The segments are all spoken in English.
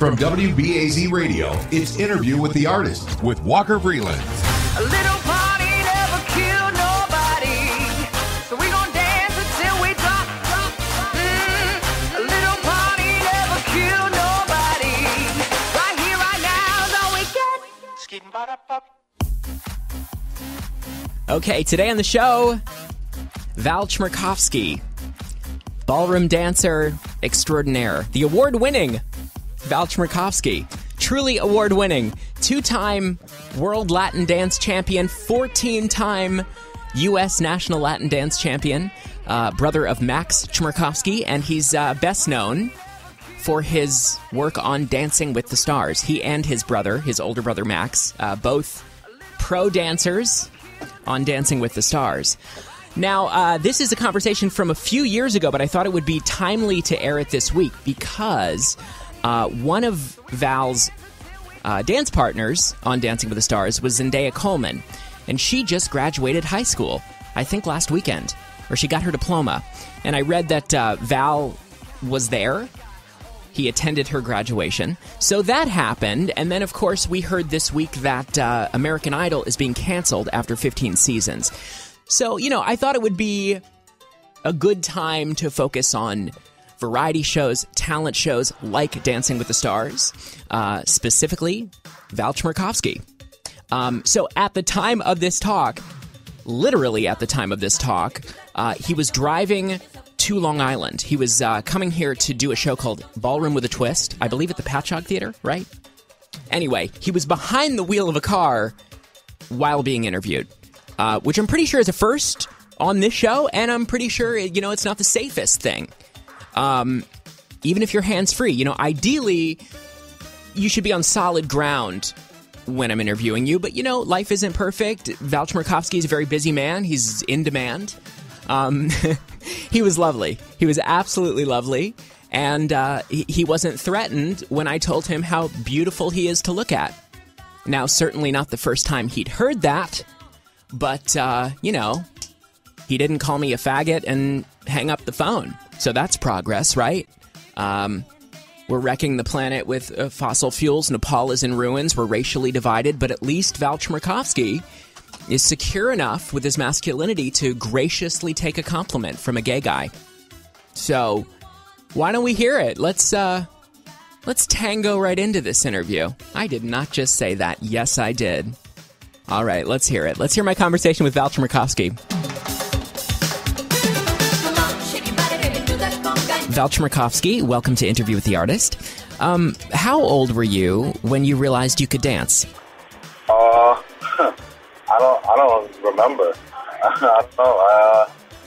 From WBAZ Radio, it's Interview with the Artist with Walker Vreeland. A little party never killed nobody, so we gon' dance until we drop. A little party never killed nobody. Right here, right now is all we get. Okay, today on the show, Val Chmerkovskiy, ballroom dancer extraordinaire, the award-winning Val Chmerkovskiy, truly award-winning, two-time World Latin Dance Champion, 14-time U.S. National Latin Dance Champion, brother of Max Chmerkovskiy, and he's best known for his work on Dancing with the Stars. He and his brother, his older brother Max, both pro dancers on Dancing with the Stars. Now, this is a conversation from a few years ago, but I thought it would be timely to air it this week because one of Val's dance partners on Dancing with the Stars was Zendaya Coleman, and she just graduated high school, I think last weekend, or she got her diploma. And I read that Val was there. He attended her graduation. So that happened, and then, of course, we heard this week that American Idol is being canceled after 15 seasons. So, I thought it would be a good time to focus on variety shows, talent shows like Dancing with the Stars, specifically Val Chmerkovskiy. So at the time of this talk, literally at the time of this talk, he was driving to Long Island. He was coming here to do a show called Ballroom with a Twist, I believe at the Patchogue Theater, right? Anyway, he was behind the wheel of a car while being interviewed, which I'm pretty sure is a first on this show, and I'm pretty sure, it's not the safest thing. Even if you're hands-free, ideally, you should be on solid ground when I'm interviewing you, but, life isn't perfect. Val Chmerkovskiy is a very busy man. He's in demand. He was lovely. He was absolutely lovely, and he wasn't threatened when I told him how beautiful he is to look at. Now, certainly not the first time he'd heard that, but, he didn't call me a faggot and hang up the phone. So that's progress, right? We're wrecking the planet with fossil fuels. Nepal is in ruins. We're racially divided. But at least Val Chmerkovskiy is secure enough with his masculinity to graciously take a compliment from a gay guy. So why don't we hear it? Let's tango right into this interview. I did not just say that. Yes, I did. All right, let's hear it. Let's hear my conversation with Val Chmerkovskiy. Val Chmerkovskiy, welcome to Interview with the Artist. How old were you when you realized you could dance? I don't remember.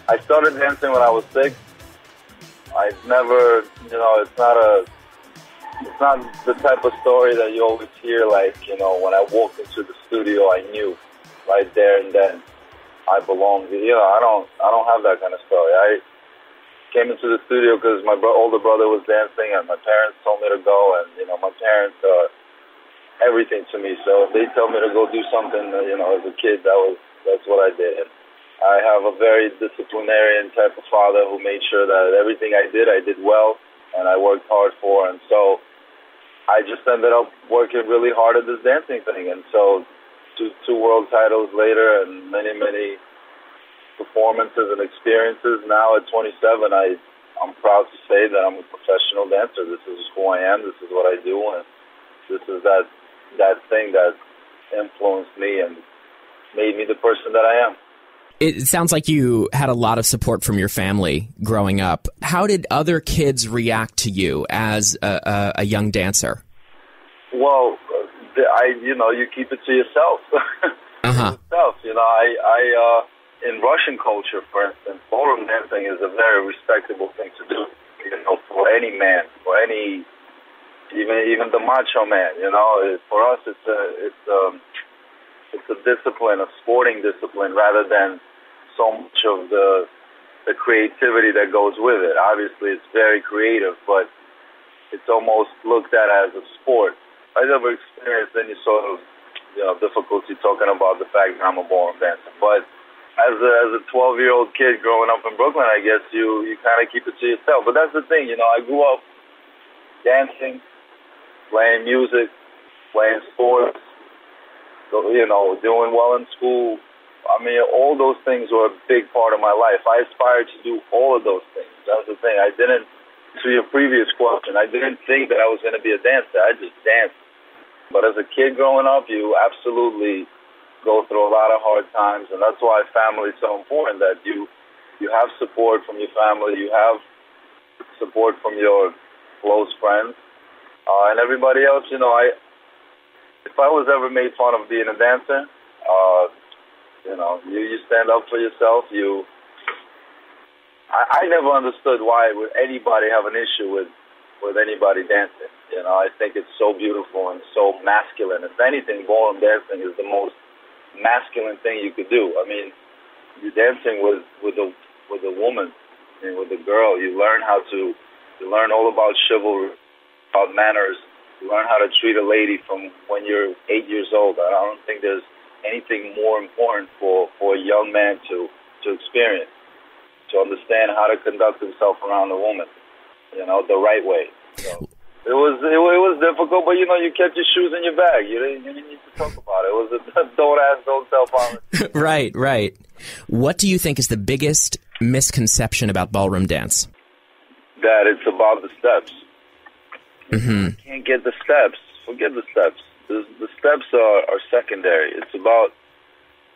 I started dancing when I was 6. I've never, it's not the type of story that you always hear. Like, when I walked into the studio, I knew right there and then I belonged. I don't have that kind of story. I came into the studio because my older brother was dancing, and my parents told me to go. And my parents are everything to me. So if they tell me to go do something, as a kid, that's what I did. And I have a very disciplinarian type of father who made sure that everything I did well, and I worked hard for. And so I just ended up working really hard at this dancing thing. And so two world titles later, and many performances and experiences. Now at 27, I'm proud to say that I'm a professional dancer. This is who I am. This is what I do, and this is that thing that influenced me and made me the person that I am. It sounds like you had a lot of support from your family growing up. How did other kids react to you as a young dancer? Well, you keep it to yourself. In Russian culture, for instance, ballroom dancing is a very respectable thing to do. For any man, for any, even the macho man. For us, it's a discipline, a sporting discipline, rather than so much of the creativity that goes with it. Obviously, it's very creative, but it's almost looked at as a sport. I never experienced any sort of difficulty talking about the fact that I'm a ballroom dancer, but as a 12-year-old kid growing up in Brooklyn, I guess you kind of keep it to yourself. But that's the thing, I grew up dancing, playing music, playing sports, doing well in school. I mean, all those things were a big part of my life. I aspired to do all of those things. That's the thing. To your previous question, I didn't think that I was going to be a dancer. I just danced. But as a kid growing up, you absolutely go through a lot of hard times, and that's why family is so important, that you have support from your family, you have support from your close friends, and everybody else. If I was ever made fun of being a dancer, you stand up for yourself. I never understood why would anybody have an issue with anybody dancing. I think it's so beautiful and so masculine. If anything, ballroom dancing is the most masculine thing you could do. I mean, you're dancing with a woman, with a girl. You learn all about chivalry, about manners. You learn how to treat a lady from when you're 8 years old. I don't think there's anything more important for a young man to experience, to understand how to conduct himself around a woman, the right way. So it was difficult, but you kept your shoes in your bag. You didn't need to talk about it. It was a don't ask, don't tell policy. Right. What do you think is the biggest misconception about ballroom dance? That it's about the steps. Mm-hmm. You can't get the steps. Forget the steps. The steps are secondary. It's about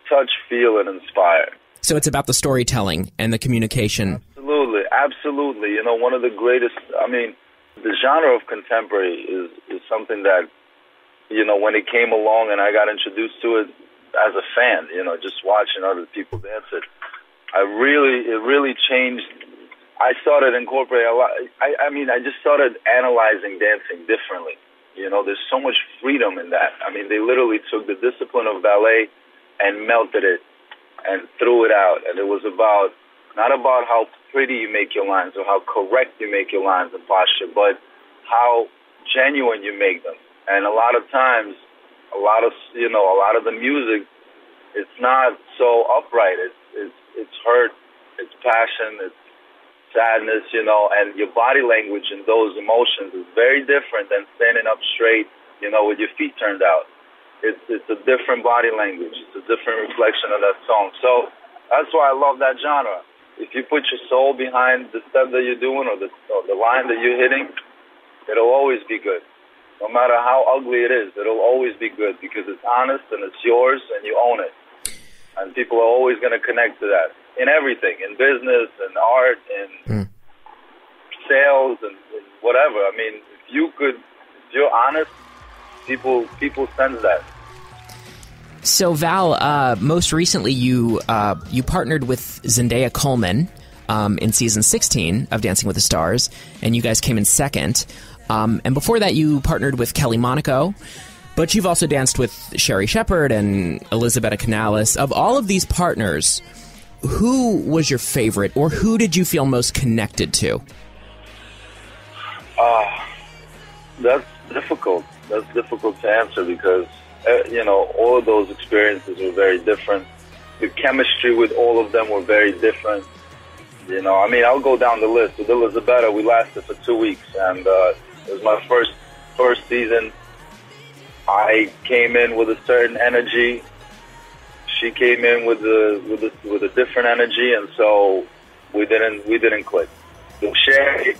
touch, feel, and inspire. So it's about the storytelling and the communication. Absolutely. One of the greatest, the genre of contemporary is something that, when it came along and I got introduced to it as a fan, just watching other people dance it, it really changed. I started incorporating a lot. I just started analyzing dancing differently. There's so much freedom in that. They literally took the discipline of ballet and melted it and threw it out. And it was not about how pretty you make your lines or how correct you make your lines and posture, but how genuine you make them. And a lot of times, a lot of the music, it's not so upright. It's hurt, it's passion, it's sadness, and your body language in those emotions is very different than standing up straight, with your feet turned out. It's a different body language. It's a different reflection of that song. So that's why I love that genre. If you put your soul behind the step that you're doing or the line that you're hitting, it'll always be good. No matter how ugly it is, it'll always be good because it's honest and it's yours and you own it. And people are always going to connect to that in everything, in business, in art, in sales, and whatever. If you're honest, people sense that. So Val, most recently you partnered with Zendaya Coleman in season 16 of Dancing with the Stars, and you guys came in second. And before that, you partnered with Kelly Monaco. But you've also danced with Sherry Shepherd and Elisabetta Canales. Of all of these partners, who was your favorite, or who did you feel most connected to? That's difficult. That's difficult to answer because, all of those experiences were very different. The chemistry with all of them were very different. I'll go down the list. With Elisabetta, we lasted for 2 weeks, and it was my first season. I came in with a certain energy. She came in with a different energy, and so we didn't click. With Sherry,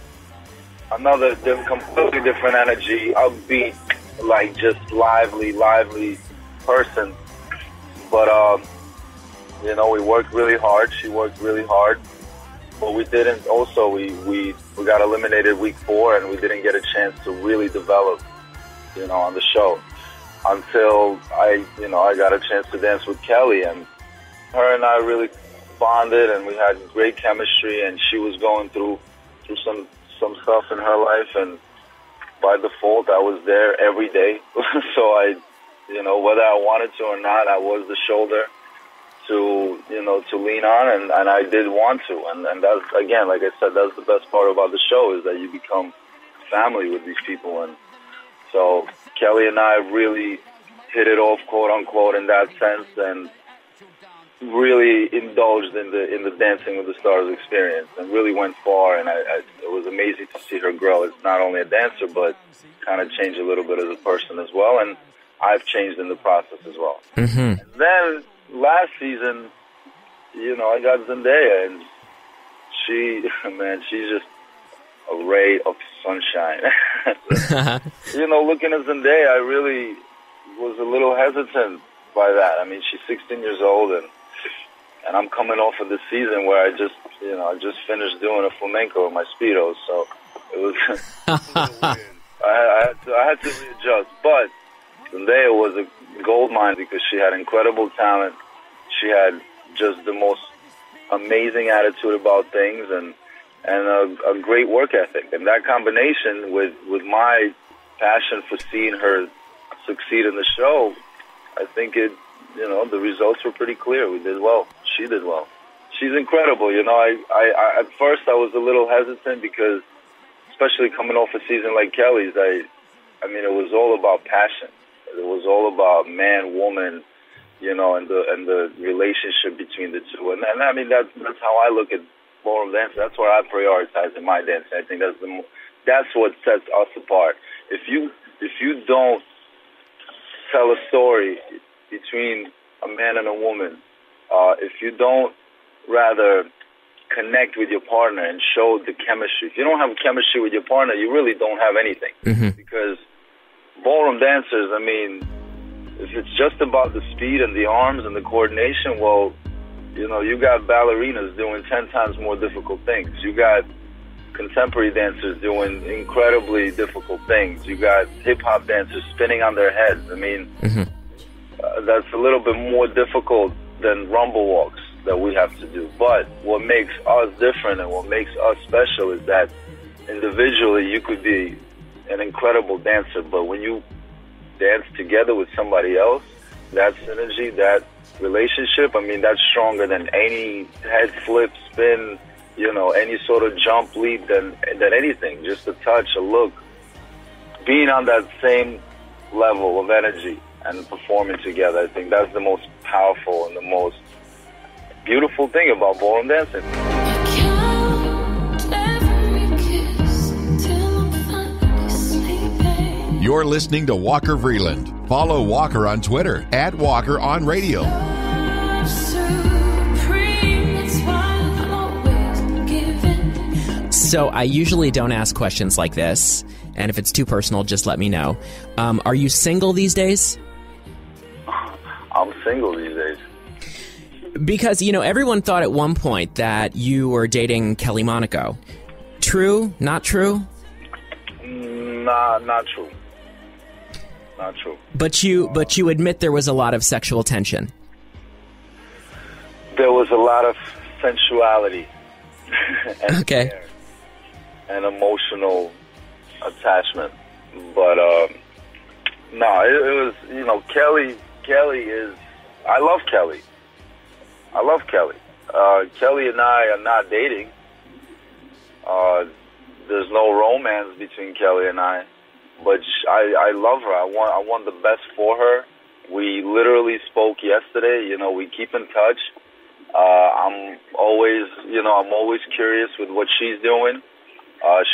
another completely different energy, upbeat, like just lively person. But we worked really hard. She worked really hard, but we didn't. Also, we got eliminated week 4, and we didn't get a chance to really develop, on the show. Until I got a chance to dance with Kelly, and her and I really bonded, and we had great chemistry. And she was going through some stuff in her life, and by default, I was there every day. So whether I wanted to or not, I was the shoulder to lean on, and I did want to. And that's, again, like I said, that's the best part about the show, is that you become family with these people. And so Kelly and I really hit it off, quote unquote, in that sense. And really indulged in the Dancing with the Stars experience and really went far, and it was amazing to see her grow as not only a dancer but kind of change a little bit as a person as well, and I've changed in the process as well. Mm-hmm. And then last season, I got Zendaya, and she's just a ray of sunshine. Looking at Zendaya, I really was a little hesitant by that. I mean, she's 16 years old, and I'm coming off of this season where I just finished doing a flamenco in my Speedos, so it was a little weird. I had to readjust, but Zendaya was a gold mine because she had incredible talent. She had just the most amazing attitude about things and a great work ethic. And that combination with my passion for seeing her succeed in the show, I think the results were pretty clear. We did well. She did well. She's incredible. I at first I was a little hesitant because, especially coming off a season like Kelly's, I mean, it was all about passion. It was all about man, woman, and the relationship between the two. And I mean, that's how I look at ballroom dance. That's what I prioritize in my dance. I think that's what sets us apart. If you don't tell a story between a man and a woman, if you don't rather connect with your partner and show the chemistry. If you don't have chemistry with your partner, you really don't have anything. Mm-hmm. Because ballroom dancers, I mean, if it's just about the speed and the arms and the coordination, well, you got ballerinas doing 10 times more difficult things. You got contemporary dancers doing incredibly difficult things. You got hip-hop dancers spinning on their heads. I mean, that's a little bit more difficult than rumble walks that we have to do. But what makes us different and what makes us special is that individually you could be an incredible dancer, but when you dance together with somebody else, that synergy, that relationship, I mean, that's stronger than any head flip, spin, any sort of jump, leap, than anything. Just a touch, a look, being on that same level of energy and performing together. I think that's the most powerful and the most beautiful thing about ballroom dancing. You're listening to Walker Vreeland. Follow Walker on Twitter @WalkerOnRadio. So I usually don't ask questions like this, and if it's too personal, just let me know. Are you single these days? I'm single these days. Because, everyone thought at one point that you were dating Kelly Monaco. True? Not true? Nah, not true. Not true. But you admit there was a lot of sexual tension. There was a lot of sensuality and okay. care and emotional attachment. But no, it was Kelly is. I love Kelly. Kelly and I are not dating. There's no romance between Kelly and I. But I love her. I want the best for her. We literally spoke yesterday. We keep in touch. I'm always curious with what she's doing.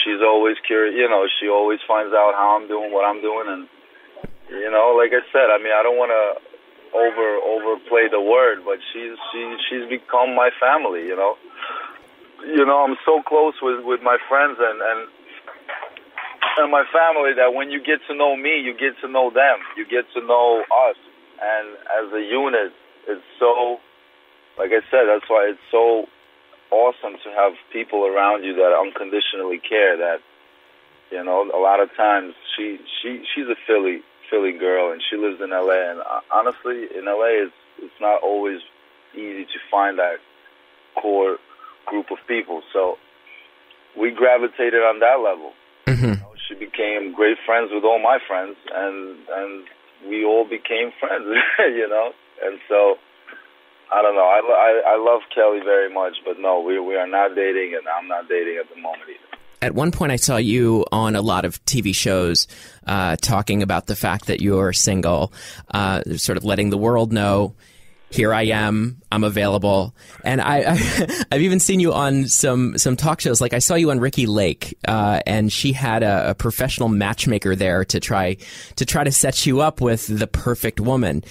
She's always curious. She always finds out how I'm doing, what I'm doing, and like I said, I mean, I don't want to overplay the word, but she's become my family. I'm so close with my friends and my family that when you get to know me, you get to know them. You get to know us. And as a unit, it's so, like I said, that's why it's so awesome to have people around you that unconditionally care. That, a lot of times she's a Philly girl and she lives in LA. And honestly, in LA, it's not always easy to find that core group of people. So we gravitated on that level. Mm-hmm. She became great friends with all my friends, and we all became friends, And so, I don't know. I love Kelly very much, but no, we are not dating, and I'm not dating at the moment either. At one point, I saw you on a lot of TV shows talking about the fact that you're single, sort of letting the world know, here I am, I'm available. And I've even seen you on some talk shows. Like I saw you on Ricky Lake, and she had a professional matchmaker there to try to set you up with the perfect woman.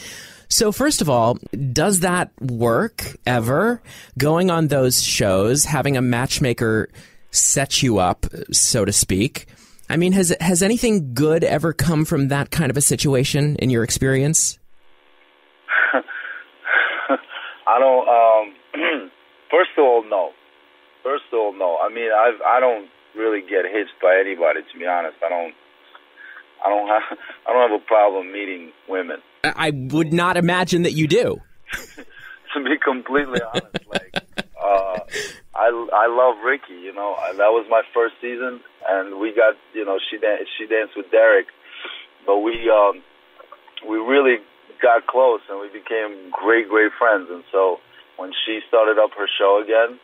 So first of all, does that work ever? Going on those shows, having a matchmaker set you up, so to speak. I mean, has anything good ever come from that kind of a situation in your experience? I don't. First of all, no. I mean, I don't really get hitched by anybody. To be honest, I don't have a problem meeting women. I would not imagine that you do. To be completely honest, like I love Ricky. You know, that was my first season, and we got, you know, she danced with Derek, but we really got close, and we became great friends. And so when she started up her show again,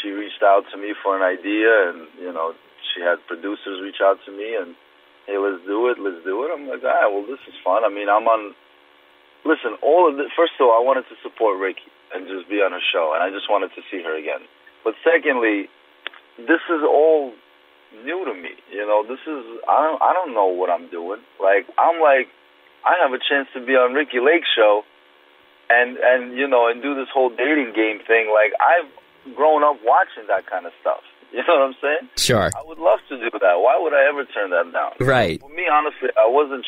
she reached out to me for an idea, and you know, she had producers reach out to me, and hey, let's do it. I'm like, all right, well, this is fun. I mean, listen, all of this, first of all, I wanted to support Ricky and just be on her show, and I just wanted to see her again. But secondly, this is all new to me. You know, I don't know what I'm doing. Like, I have a chance to be on Ricky Lake's show and you know, and do this whole dating game thing. Like, I've grown up watching that kind of stuff. You know what I'm saying? Sure. I would love to do that. Why would I ever turn that down? Right. For me, honestly, I wasn't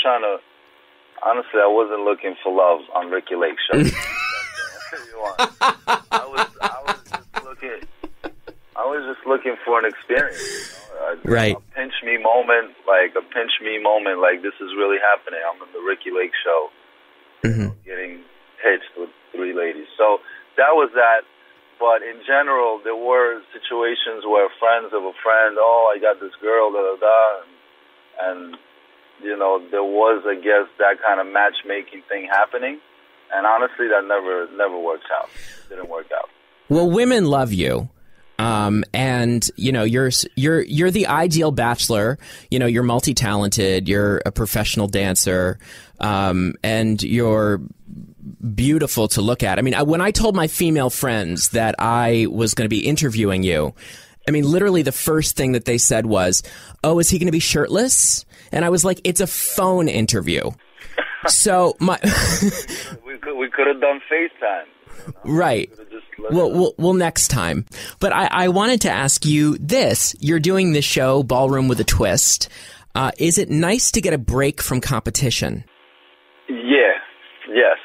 looking for love on Ricky Lake's show. I was just looking for an experience. You know? Right. A pinch me moment, like this is really happening. I'm on the Ricky Lake show, getting hitched with 3 ladies. So that was that. But in general, there were situations where friends of a friend, oh, I got this girl, and you know, there was, I guess, that kind of matchmaking thing happening. And honestly, that never worked out. Didn't work out. Well, women love you. And you know, you're the ideal bachelor. You know, you're multi-talented, you're a professional dancer, and you're beautiful to look at. I mean, when I told my female friends that I was going to be interviewing you, I mean, literally the first thing that they said was, "Oh, is he going to be shirtless?" And I was like, "It's a phone interview." So we could have done FaceTime. You know? Right. Well, next time. But I wanted to ask you this. You're doing this show, Ballroom with a Twist. Is it nice to get a break from competition? Yeah. Yes.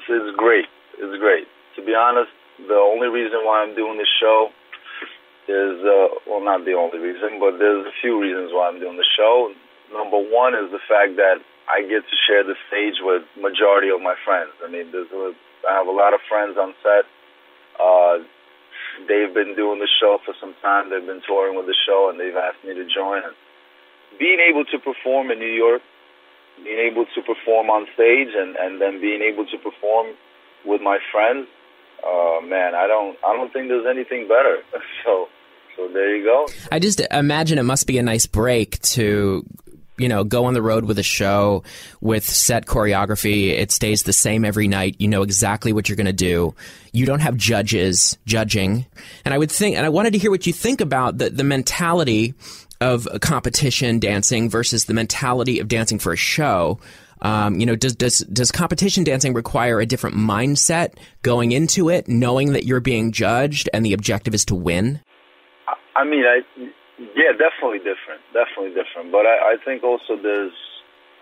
It's great. It's great. To be honest, the only reason why I'm doing this show is, well, not the only reason, but there's a few reasons why I'm doing the show. Number one is the fact that I get to share the stage with majority of my friends. I mean, I have a lot of friends on set. They've been doing the show for some time. They've been touring with the show, and they've asked me to join. And being able to perform in New York, being able to perform on stage, and then being able to perform with my friends, man, I don't think there's anything better. So there you go. I just imagine it must be a nice break to, you know, go on the road with a show with set choreography. It stays the same every night. You know exactly what you're going to do. You don't have judges judging. And I wanted to hear what you think about the mentality of competition dancing versus the mentality of dancing for a show. You know, does competition dancing require a different mindset going into it, knowing that you're being judged and the objective is to win? I mean, yeah, definitely different. But I think also there's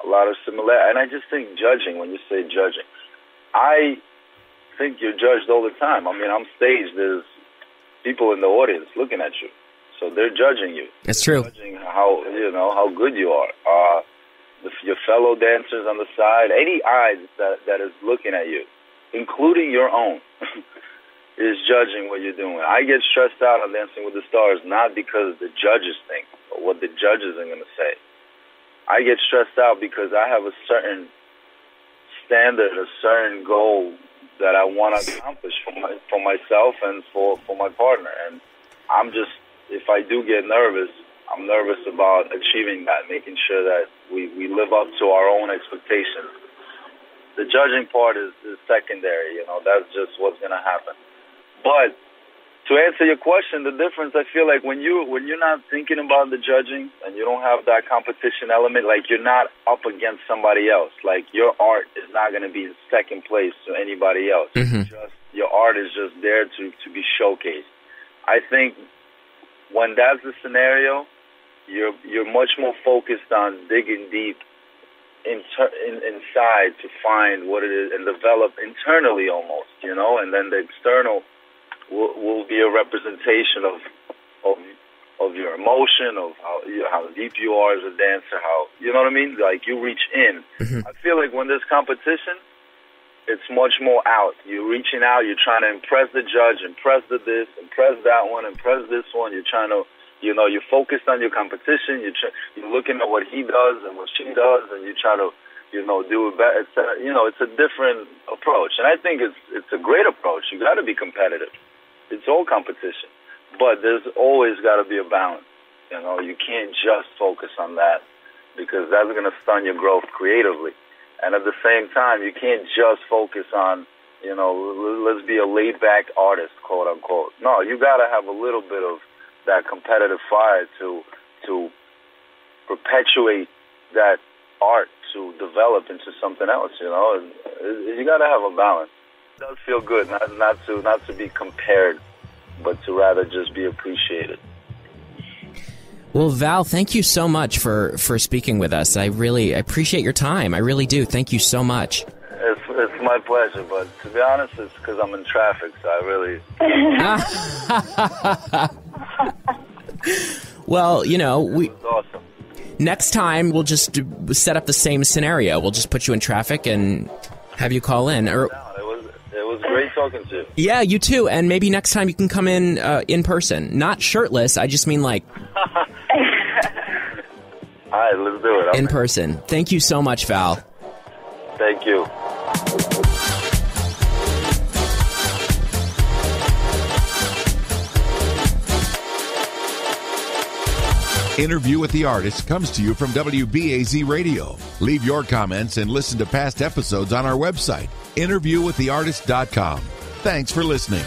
a lot of similarity. And I just think judging, when you say judging, I think you're judged all the time. I mean, on stage, there's people in the audience looking at you. So they're judging you. It's true. They're judging how good you are. Your fellow dancers on the side, any eyes that is looking at you, including your own, is judging what you're doing. I get stressed out on Dancing with the Stars, not because the judges think, or what the judges are going to say. I get stressed out because I have a certain standard, a certain goal that I want to accomplish for myself and for my partner. And if I do get nervous, I'm nervous about achieving that, making sure that we live up to our own expectations. The judging part is secondary. You know, that's just what's going to happen. But to answer your question, the difference, I feel like when you're not thinking about the judging and you don't have that competition element, like you're not up against somebody else. Like your art is not going to be in second place to anybody else. Mm-hmm. Your art is just there to be showcased. I think when that's the scenario, you're much more focused on digging deep inside to find what it is and develop internally almost, you know, and then the external will be a representation of your emotion, of how deep you are as a dancer, how, you know what I mean? Like you reach in. Mm-hmm. I feel like when there's competition, it's much more out. You're reaching out, you're trying to impress the judge, impress this, impress that one, impress this one. You're trying to, you know, you're focused on your competition. You're looking at what he does and what she does, and you try to, you know, do it better. It's a different approach. And I think it's a great approach. You got to be competitive. It's all competition, but there's always got to be a balance. You know, you can't just focus on that because that's going to stun your growth creatively. And at the same time, you can't just focus on, you know, let's be a laid-back artist, quote unquote. No, you got to have a little bit of that competitive fire to perpetuate that art to develop into something else. You know, and you got to have a balance. It does feel good not to be compared, but to rather just be appreciated. Well, Val, thank you so much for speaking with us. I really appreciate your time. I really do. Thank you so much. It's my pleasure, but to be honest, it's because I'm in traffic, so I really... Well, you know, it was awesome. Next time we'll just set up the same scenario. We'll just put you in traffic and have you call in. Or it was great talking to you. Yeah, you too. And maybe next time you can come in person. Not shirtless. I just mean like... All right, let's do it. In person. Thank you so much, Val. Thank you. Interview with the Artist comes to you from WBAZ Radio. Leave your comments and listen to past episodes on our website, interviewwiththeartist.com. Thanks for listening.